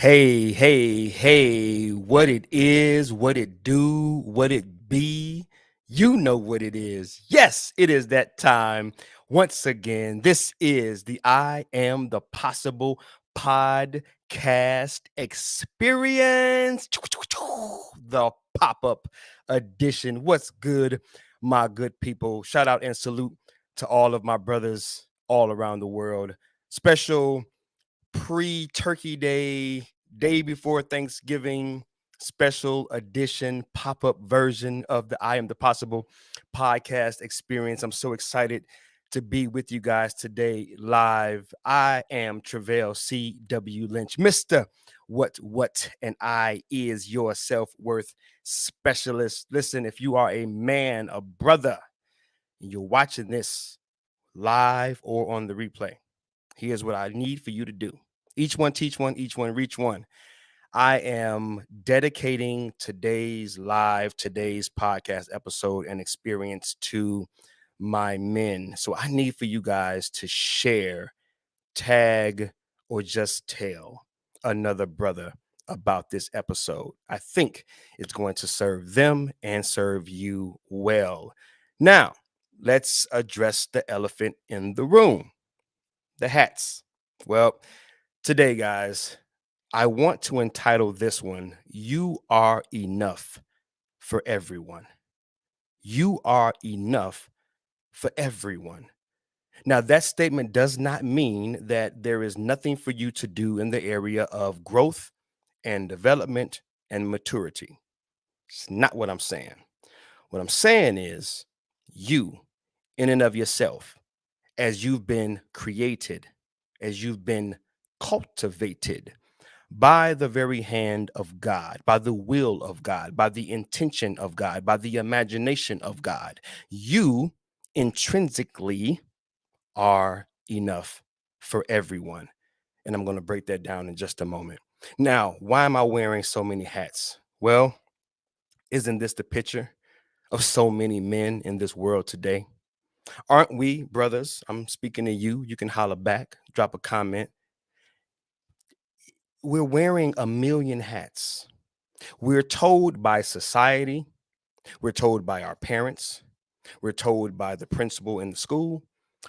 Hey, what it is, what it do, what it be. You know what it is. Yes, it is that time. Once again, this is the I Am the Possible podcast experience. The pop up edition. What's good, my good people? Shout out and salute to all of my brothers all around the world. Special pre-turkey day before Thanksgiving special edition pop-up version of the I Am the Possible podcast experience. I'm so excited to be with you guys today live. I am Travail C.W. Lynch, Mr. What and I is your self-worth specialist. Listen, if you are a man, a brother, and you're watching this live or on the replay, here's what I need for you to do. Each one teach one, each one reach one. I am dedicating today's podcast episode and experience to my men. So I need for you guys to share, tag, or just tell another brother about this episode. I think it's going to serve them and serve you well. Now, let's address the elephant in the room, the hats. Well, today, guys, I want to entitle this one, You Are Enough for Everyone. You are enough for everyone. Now, that statement does not mean that there is nothing for you to do in the area of growth and development and maturity. It's not what I'm saying. What I'm saying is you, in and of yourself, as you've been created, as you've been cultivated by the very hand of God, by the will of God, by the intention of God, by the imagination of God, you intrinsically are enough for everyone. And I'm going to break that down in just a moment. Now, why am I wearing so many hats? Well, isn't this the picture of so many men in this world today? Aren't we, brothers? I'm speaking to you. You can holler back, drop a comment. We're wearing a million hats. We're told by society, we're told by our parents, we're told by the principal in the school,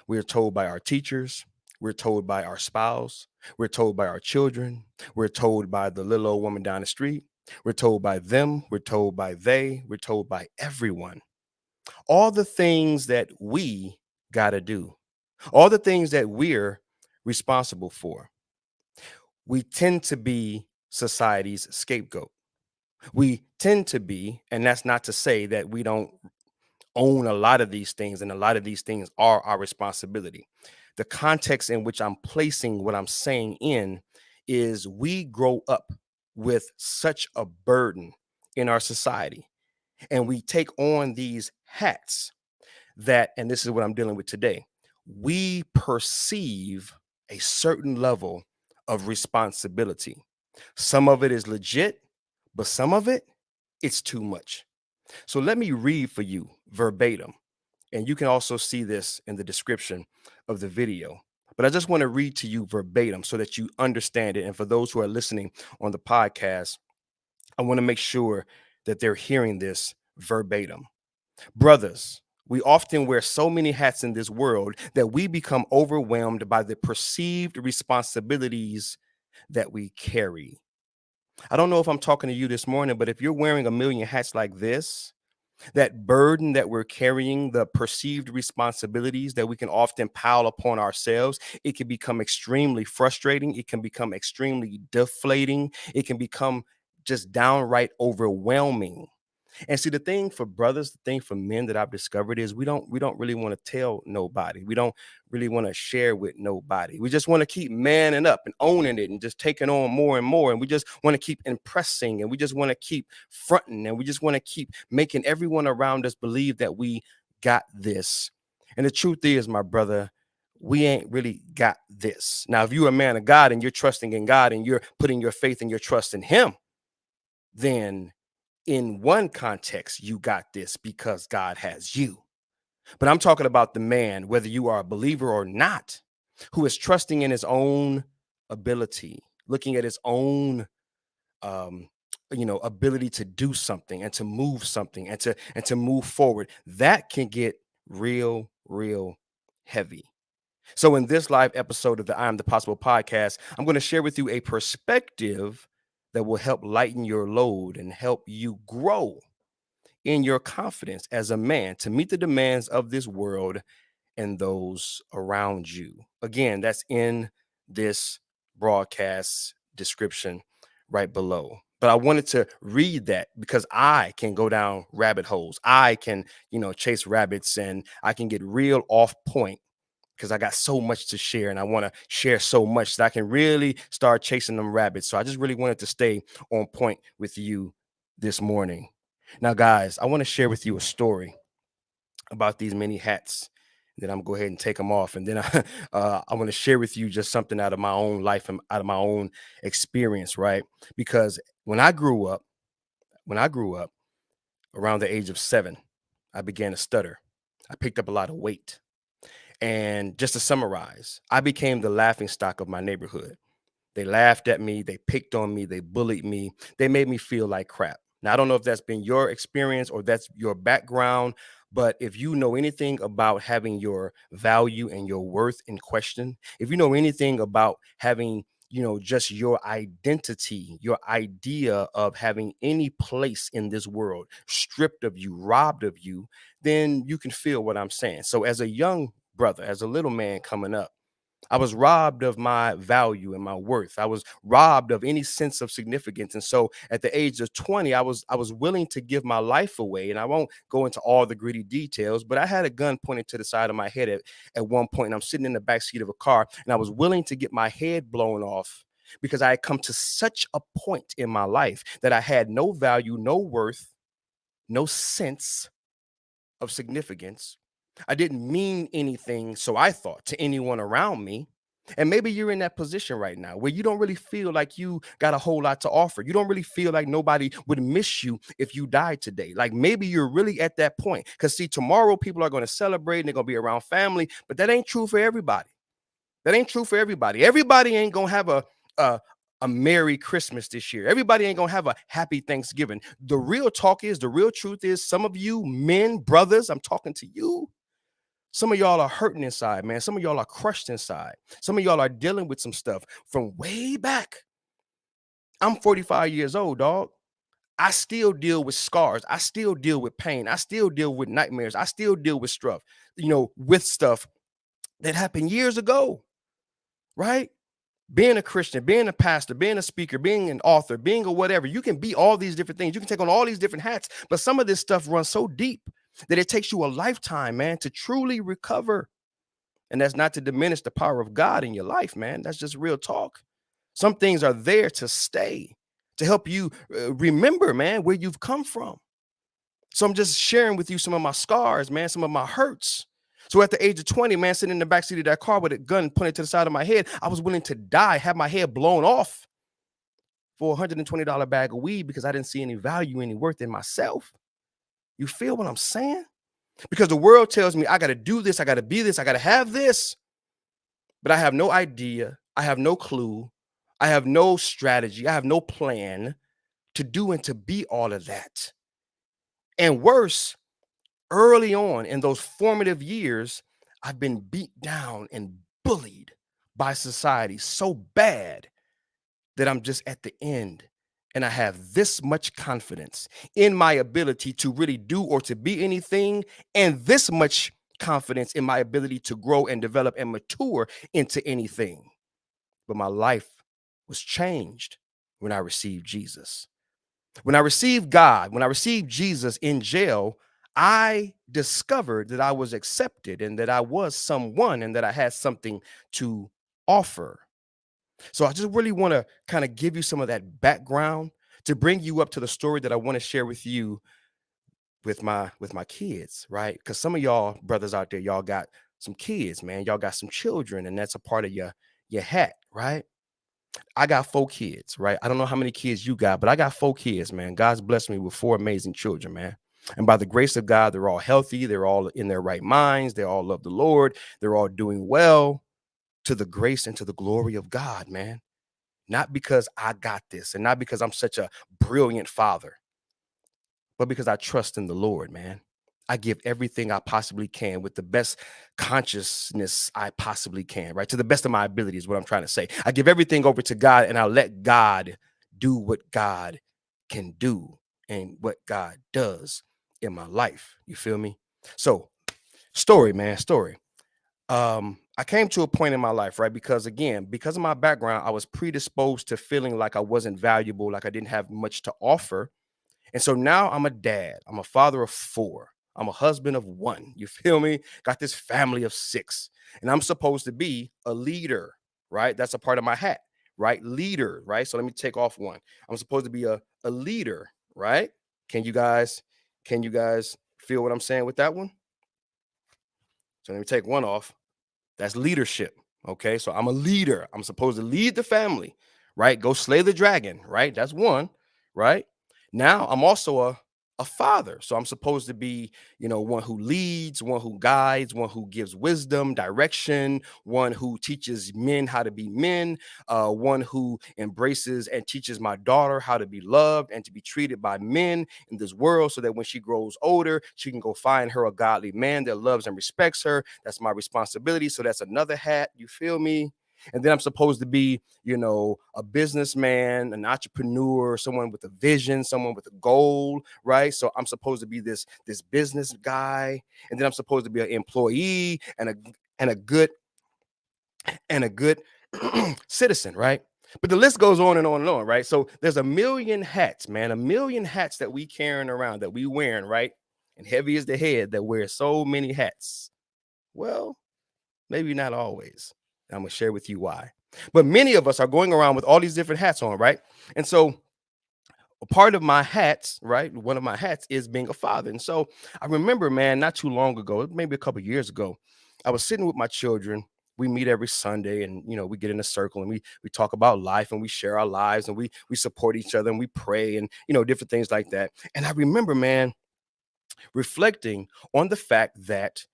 we're told by our teachers, we're told by our spouse, we're told by our children, we're told by the little old woman down the street, we're told by them, we're told by they, we're told by everyone. All the things that we got to do, all the things that we're responsible for. We tend to be society's scapegoat. We tend to be, and that's not to say that we don't own a lot of these things, and a lot of these things are our responsibility. The context in which I'm placing what I'm saying in is we grow up with such a burden in our society, and we take on these hats that, and this is what I'm dealing with today, we perceive a certain level of responsibility. Some of it is legit, but some of it, it's too much. So let me read for you verbatim. And you can also see this in the description of the video. But I just want to read to you verbatim so that you understand it. And for those who are listening on the podcast, I want to make sure that they're hearing this verbatim. Brothers, we often wear so many hats in this world that we become overwhelmed by the perceived responsibilities that we carry. I don't know if I'm talking to you this morning, but if you're wearing a million hats like this, that burden that we're carrying, the perceived responsibilities that we can often pile upon ourselves, it can become extremely frustrating. It can become extremely deflating. It can become just downright overwhelming. And see, the thing for brothers, the thing for men that I've discovered is we don't really want to tell nobody. We don't really want to share with nobody. We just want to keep manning up and owning it and just taking on more and more. And we just want to keep impressing, and we just want to keep fronting, and we just want to keep making everyone around us believe that we got this. And the truth is, my brother, we ain't really got this. Now, if you're a man of God and you're trusting in God and you're putting your faith and your trust in Him, then in one context, you got this because God has you. But I'm talking about the man, whether you are a believer or not, who is trusting in his own ability, looking at its own um ability to do something and to move something and to move forward. That can get real heavy. So in this live episode of the I Am the Possible podcast, I'm going to share with you a perspective that will help lighten your load and help you grow in your confidence as a man to meet the demands of this world and those around you. Again, that's in this broadcast description right below. But I wanted to read that because I can go down rabbit holes. I can, chase rabbits, and I can get real off point because I got so much to share and I want to share so much that I can really start chasing them rabbits. So I just really wanted to stay on point with you this morning. Now, guys, I want to share with you a story about these many hats. Then I'm gonna go ahead and take them off, and then I want to share with you just something out of my own life and out of my own experience, right? Because when I grew up, when I grew up around the age of 7, I began to stutter. I picked up a lot of weight, and just to summarize, I became the laughing stock of my neighborhood. They laughed at me, they picked on me, they bullied me, they made me feel like crap. Now, I don't know if that's been your experience or that's your background, but if you know anything about having your value and your worth in question, if you know anything about having, just your identity, your idea of having any place in this world stripped of you, robbed of you, then you can feel what I'm saying. So, as a young brother, as a little man coming up, I was robbed of my value and my worth. I was robbed of any sense of significance. And so at the age of 20, I was willing to give my life away. And I won't go into all the gritty details, but I had a gun pointed to the side of my head at one point. And I'm sitting in the back seat of a car, and I was willing to get my head blown off because I had come to such a point in my life that I had no value, no worth, no sense of significance. I didn't mean anything, so I thought, to anyone around me. And maybe you're in that position right now where you don't really feel like you got a whole lot to offer. You don't really feel like nobody would miss you if you died today. Like maybe you're really at that point. Because, see, tomorrow people are going to celebrate and they're going to be around family, but that ain't true for everybody. That ain't true for everybody. Everybody ain't going to have a, a Merry Christmas this year. Everybody ain't gonna have a happy Thanksgiving. The real talk is, the real truth is, some of you men, brothers, I'm talking to you. Some of y'all are hurting inside, man. Some of y'all are crushed inside. Some of y'all are dealing with some stuff from way back. I'm 45 years old, dog. I still deal with scars. I still deal with pain. I still deal with nightmares. I still deal with stuff, with stuff that happened years ago, right? Being a Christian, being a pastor, being a speaker, being an author, being a whatever, you can be all these different things. You can take on all these different hats, but some of this stuff runs so deep that it takes you a lifetime, man, to truly recover. And that's not to diminish the power of God in your life, man. That's just real talk. Some things are there to stay, to help you remember, man, where you've come from. So I'm just sharing with you some of my scars, man, some of my hurts. So at the age of 20, man, sitting in the backseat of that car with a gun pointed to the side of my head, I was willing to die, have my head blown off for a $120 bag of weed because I didn't see any value, any worth in myself. You feel what I'm saying? Because the world tells me I got to do this, I got to be this, I got to have this. But I have no idea, I have no clue, I have no strategy, I have no plan to do and to be all of that. And worse, early on in those formative years, I've been beat down and bullied by society so bad that I'm just at the end. And I have this much confidence in my ability to really do or to be anything, and this much confidence in my ability to grow and develop and mature into anything. But my life was changed when I received Jesus. When I received God, when I received Jesus in jail, I discovered that I was accepted and that I was someone and that I had something to offer. So I just really want to kind of give you some of that background to bring you up to the story that I want to share with you with my kids, right? Because some of y'all brothers out there, y'all got some kids, man. Y'all got some children, and that's a part of your hat, right? I got 4 kids, right? I don't know how many kids you got, but I got 4 kids, man. God's blessed me with 4 amazing children, man. And by the grace of God, they're all healthy. They're all in their right minds. They all love the Lord. They're all doing well to the grace and to the glory of God, man. not because I got this and not because I'm such a brilliant father, but because I trust in the Lord, man. I give everything I possibly can with the best consciousness I possibly can, right? To the best of my ability is what I'm trying to say. I give everything over to God and I let God do what God can do and what God does in my life. You feel me? So, story, man, story. I came to a point in my life, right? Because again, because of my background, I was predisposed to feeling like I wasn't valuable, like I didn't have much to offer, and so now I'm a dad. I'm a father of four. I'm a husband of one. You feel me? Got this family of six. And I'm supposed to be a leader, right? That's a part of my hat, right? Leader, right? So let me take off one. I'm supposed to be a leader, right? Can you guys, can you guys feel what I'm saying with that one? So let me take one off. That's leadership. Okay. So I'm a leader. I'm supposed to lead the family, right? Go slay the dragon, right? That's one, right? Now I'm also a father. So I'm supposed to be, one who leads, one who guides, one who gives wisdom, direction, one who teaches men how to be men, one who embraces and teaches my daughter how to be loved and to be treated by men in this world so that when she grows older, she can go find her a godly man that loves and respects her. That's my responsibility. So that's another hat. You feel me? And then I'm supposed to be, a businessman, an entrepreneur, someone with a vision, someone with a goal, right? So I'm supposed to be this business guy, and then I'm supposed to be an employee and a good and a good citizen, right? But the list goes on and on and on, right? So there's a million hats, man, a million hats that we carrying around, that we wearing, right? And heavy is the head that wears so many hats. Well, maybe not always. I'm gonna share with you why. But many of us are going around with all these different hats on, right? And so a part of my hats, right? One of my hats is being a father. And so I remember, man, not too long ago, maybe a couple years ago, I was sitting with my children. We meet every Sunday and we get in a circle and we talk about life and we share our lives and we support each other and we pray and different things like that. And I remember, man, reflecting on the fact that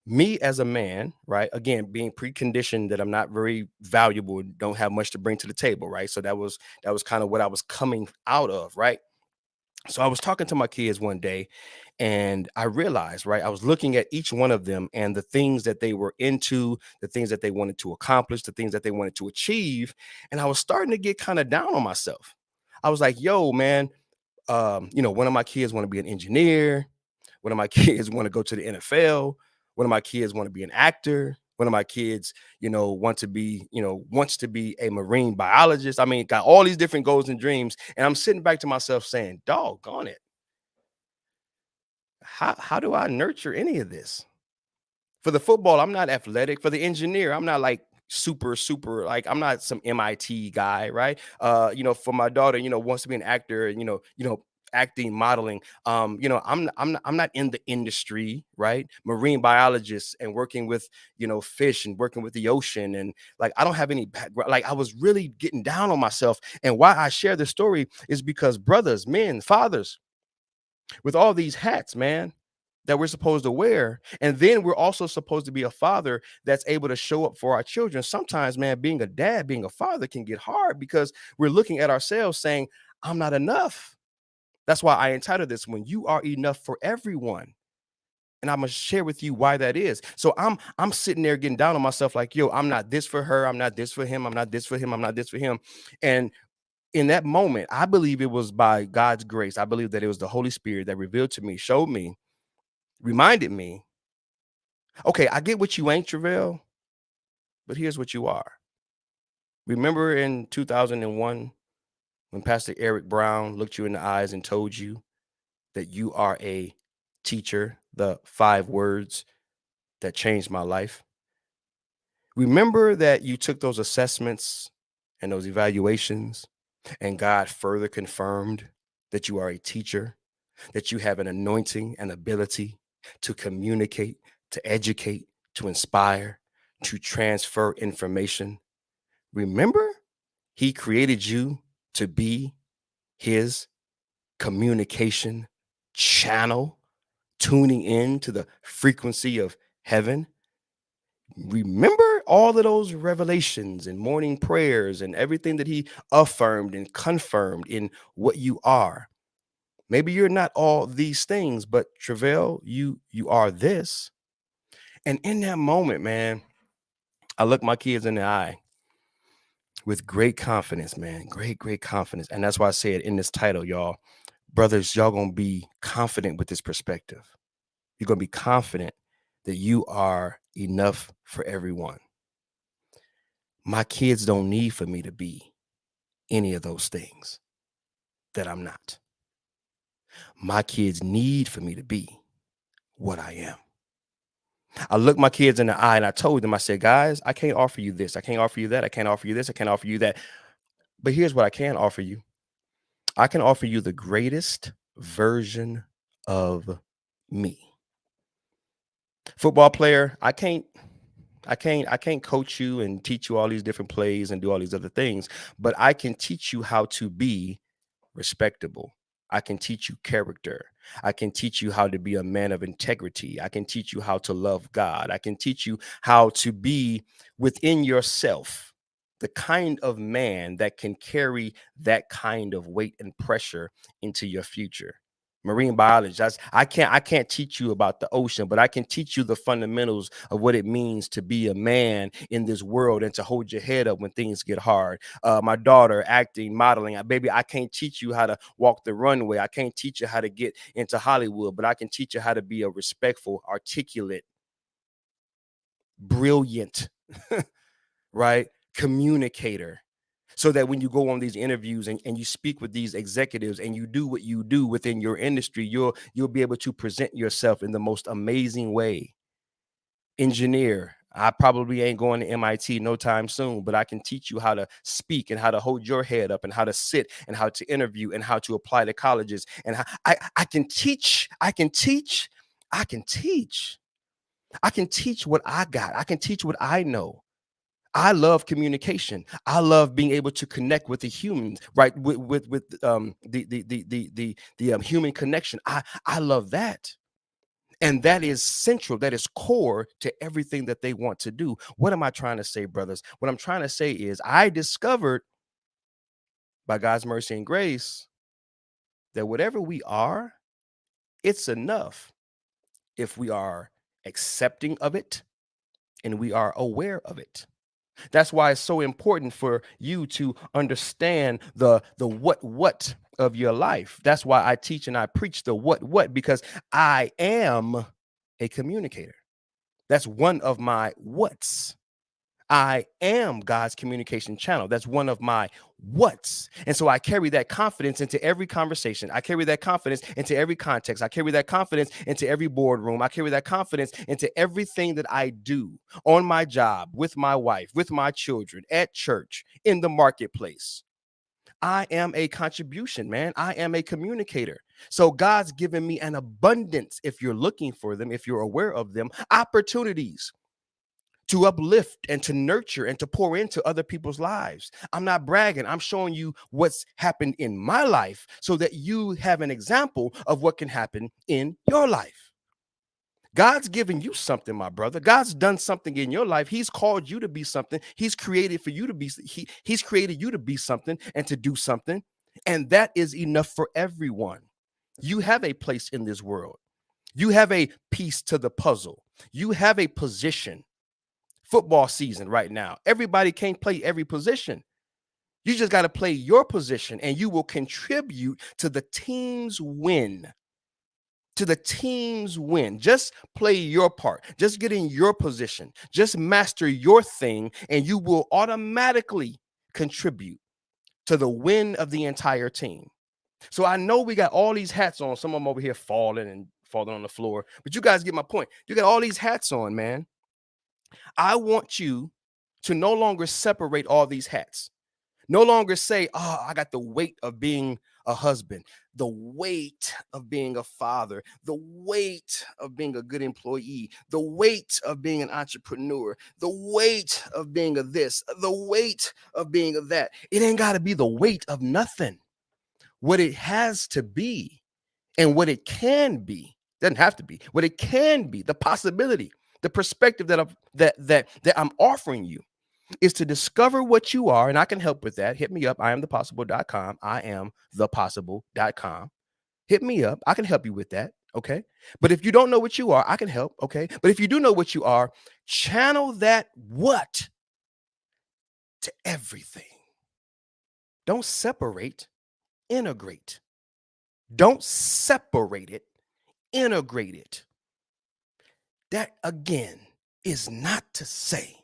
me as a man, right? Again, being preconditioned that I'm not very valuable, don't have much to bring to the table, right? So that was kind of what I was coming out of, right? So I was talking to my kids one day and I realized, right, I was looking at each one of them and the things that they were into, the things that they wanted to accomplish, the things that they wanted to achieve. And I was starting to get kind of down on myself. I was like, yo, man, one of my kids want to be an engineer. One of my kids want to go to the NFL. One of my kids want to be an actor. One of my kids, wants to be a marine biologist. I mean, got all these different goals and dreams. And I'm sitting back to myself saying, doggone it. How do I nurture any of this? For the football, I'm not athletic. For the engineer, I'm not like super like I'm not some MIT guy, right? For my daughter, wants to be an actor, and acting, modeling. I'm not in the industry, right? Marine biologist and working with fish and working with the ocean, and like I don't have any background. Like I was really getting down on myself. And why I share this story is because brothers, men, fathers, with all these hats, man, that we're supposed to wear. And then we're also supposed to be a father that's able to show up for our children. Sometimes, man, being a dad, being a father can get hard because we're looking at ourselves saying, I'm not enough. That's why I entitled this one, You Are Enough for Everyone. And I'm gonna share with you why that is. So I'm sitting there getting down on myself, like, yo, I'm not this for her, I'm not this for him, I'm not this for him, I'm not this for him. And in that moment, I believe it was by God's grace. I believe that it was the Holy Spirit that revealed to me, showed me, reminded me, okay, I get what you ain't, Travell, but here's what you are. Remember in 2001 when Pastor Eric Brown looked you in the eyes and told you that you are a teacher, the 5 words that changed my life? Remember that you took those assessments and those evaluations, and God further confirmed that you are a teacher, that you have an anointing and ability to communicate, to educate, to inspire, to transfer information. Remember, He created you to be His communication channel, tuning in to the frequency of heaven. Remember all of those revelations and morning prayers and everything that he affirmed and confirmed in what you are. Maybe you're not all these things, but Travell, you are this. And in that moment, man, I look my kids in the eye with great confidence, man. Great confidence. And that's why I said in this title, y'all, brothers, y'all gonna be confident with this perspective. You're gonna be confident that you are enough for everyone. My kids don't need for me to be any of those things that I'm not. My kids need for me to be what I am. I looked my kids in the eye and I told them, I said, guys, I can't offer you this. I can't offer you that. I can't offer you this. I can't offer you that. But here's what I can offer you. I can offer you the greatest version of me. Football player, I can't coach you and teach you all these different plays and do all these other things, but I can teach you how to be respectable. I can teach you character. I can teach you how to be a man of integrity. I can teach you how to love God. I can teach you how to be within yourself the kind of man that can carry that kind of weight and pressure into your future. Marine biology. I can't teach you about the ocean, but I can teach you the fundamentals of what it means to be a man in this world and to hold your head up when things get hard. My daughter, acting, modeling. Baby, I can't teach you how to walk the runway. I can't teach you how to get into Hollywood, but I can teach you how to be a respectful, articulate, brilliant, right, communicator. So that when you go on these interviews and you speak with these executives and you do what you do within your industry, you'll be able to present yourself in the most amazing way. Engineer, I probably ain't going to MIT no time soon, but I can teach you how to speak and how to hold your head up and how to sit and how to interview and how to apply to colleges. And I can teach, I can teach, I can teach. I can teach what I got. I can teach what I know. I love communication. I love being able to connect with the humans, right? The human connection. I love that. And that is central, that is core to everything that they want to do. What am I trying to say, brothers? What I'm trying to say is I discovered by God's mercy and grace that whatever we are, it's enough if we are accepting of it and we are aware of it. That's why it's so important for you to understand the what of your life. That's why I teach and I preach the what, because I am a communicator. That's one of my what's. I am God's communication channel. That's one of my what's. And so I carry that confidence into every conversation. I carry that confidence into every context. I carry that confidence into every boardroom. I carry that confidence into everything that I do on my job, with my wife, with my children, at church, in the marketplace. I am a contribution, man. I am a communicator. So God's given me an abundance, if you're looking for them, if you're aware of them, opportunities to uplift and to nurture and to pour into other people's lives. I'm not bragging. I'm showing you what's happened in my life so that you have an example of what can happen in your life. God's given you something, my brother. God's done something in your life. He's called you to be something. He's created for you to be, he's created you to be something and to do something. And that is enough for everyone. You have a place in this world. You have a piece to the puzzle. You have a position. Football season right now. Everybody can't play every position. You just got to play your position and you will contribute to the team's win. To the team's win. Just play your part. Just get in your position. Just master your thing and you will automatically contribute to the win of the entire team. So I know we got all these hats on. Some of them over here falling on the floor. But you guys get my point. You got all these hats on, man. I want you to no longer separate all these hats. No longer say, oh, I got the weight of being a husband, the weight of being a father, the weight of being a good employee, the weight of being an entrepreneur, the weight of being a this, the weight of being a that. It ain't got to be the weight of nothing. What it has to be and what it can be, doesn't have to be, what it can be, the possibility The perspective that I'm offering you is to discover what you are, and I can help with that. Hit me up, iamthepossible.com, iamthepossible.com. Hit me up. I can help you with that. Okay. But if you don't know what you are, I can help. Okay. But if you do know what you are, channel that what to everything. Don't separate, integrate. Don't separate it, integrate it. That again is not to say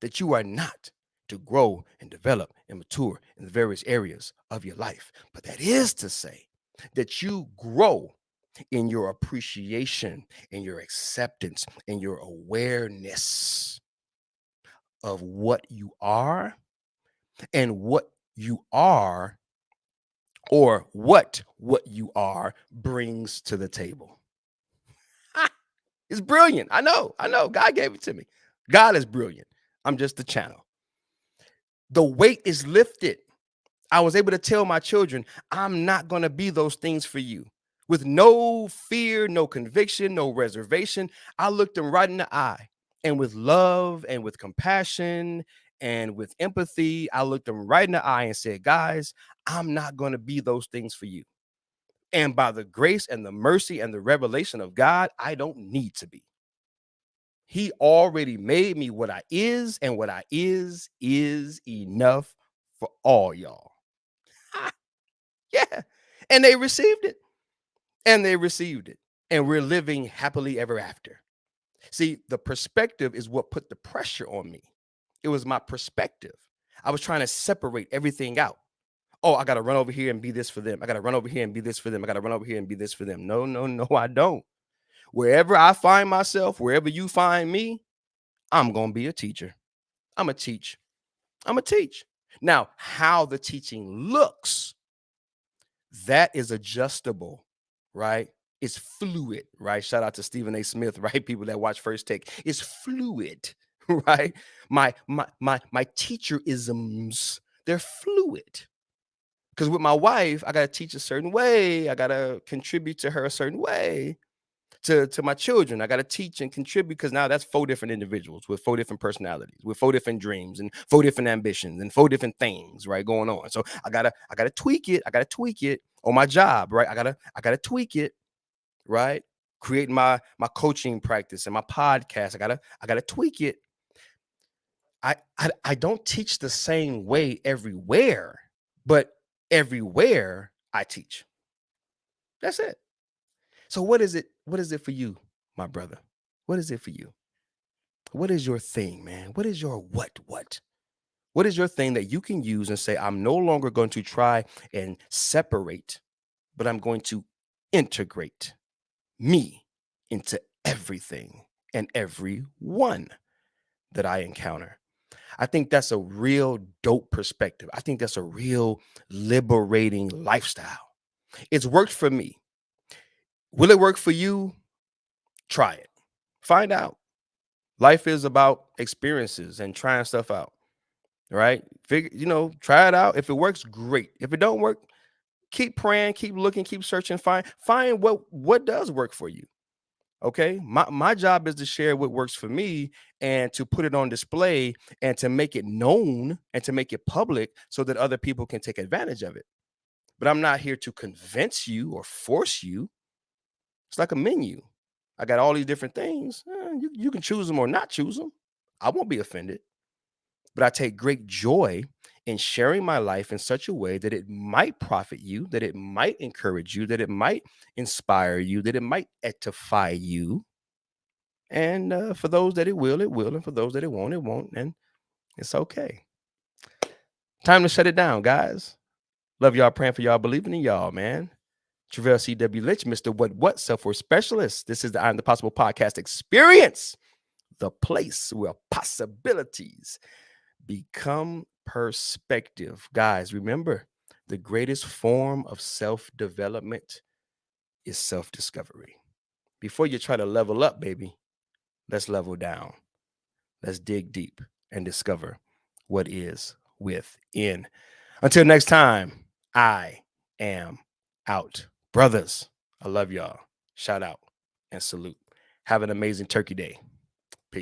that you are not to grow and develop and mature in the various areas of your life, but that is to say that you grow in your appreciation, in your acceptance, in your awareness of what you are and what you are, or what you are brings to the table. It's brilliant. I know. God gave it to me. God is brilliant. I'm just the channel. The weight is lifted. I was able to tell my children, I'm not going to be those things for you. With no fear, no conviction, no reservation, I looked them right in the eye. And with love and with compassion and with empathy, I looked them right in the eye and said, guys, I'm not going to be those things for you. And by the grace and the mercy and the revelation of God, I don't need to be. He already made me what I is, and what I is enough for all y'all. Yeah. And they received it. And they received it. And we're living happily ever after. See, the perspective is what put the pressure on me. It was my perspective. I was trying to separate everything out. Oh, I got to run over here and be this for them. I got to run over here and be this for them. I got to run over here and be this for them. No, I don't. Wherever I find myself, wherever you find me, I'm going to be a teacher. I'm going to teach. I'm going to teach. Now, how the teaching looks, that is adjustable, right? It's fluid, right? Shout out to Stephen A. Smith, right? People that watch First Take. It's fluid, right? My teacherisms, they're fluid. Because with my wife, I got to teach a certain way. I got to contribute to her a certain way. To my children, I got to teach and contribute, because now that's 4 different individuals with 4 different personalities, with 4 different dreams and 4 different ambitions and 4 different things, right, going on. So I gotta tweak it. I gotta tweak it on my job, right? I gotta tweak it, right? Create my coaching practice and my podcast. I gotta tweak it. I don't teach the same way everywhere, but everywhere I teach. That's it. So what is it? What is it for you, my brother? What is it for you? What is your thing, man? What is your what? What is your thing that you can use and say, I'm no longer going to try and separate, but I'm going to integrate me into everything and everyone that I encounter? I think that's a real dope perspective. I think that's a real liberating lifestyle. It's worked for me. Will it work for you? Try it. Find out. Life is about experiences and trying stuff out, right? Try it out. If it works, great. If it don't work, keep praying, keep looking, keep searching, find what does work for you. Okay. My job is to share what works for me and to put it on display and to make it known and to make it public so that other people can take advantage of it. But I'm not here to convince you or force you. It's like a menu. I got all these different things. You can choose them or not choose them. I won't be offended. But I take great joy in sharing my life in such a way that it might profit you, that it might encourage you, that it might inspire you, that it might edify you. And for those that it will, it will. And for those that it won't. And it's okay. Time to shut it down, guys. Love y'all, praying for y'all, believing in y'all, man. Travell C.W. Lynch, Mr. What Self-Worth Specialist. This is the I'm the Possible podcast experience, the place where possibilities become perspective. Guys, remember, the greatest form of self-development is self-discovery. Before you try to level up, baby, let's level down. Let's dig deep and discover what is within. Until next time, I am out. Brothers, I love y'all. Shout out and salute. Have an amazing Turkey Day.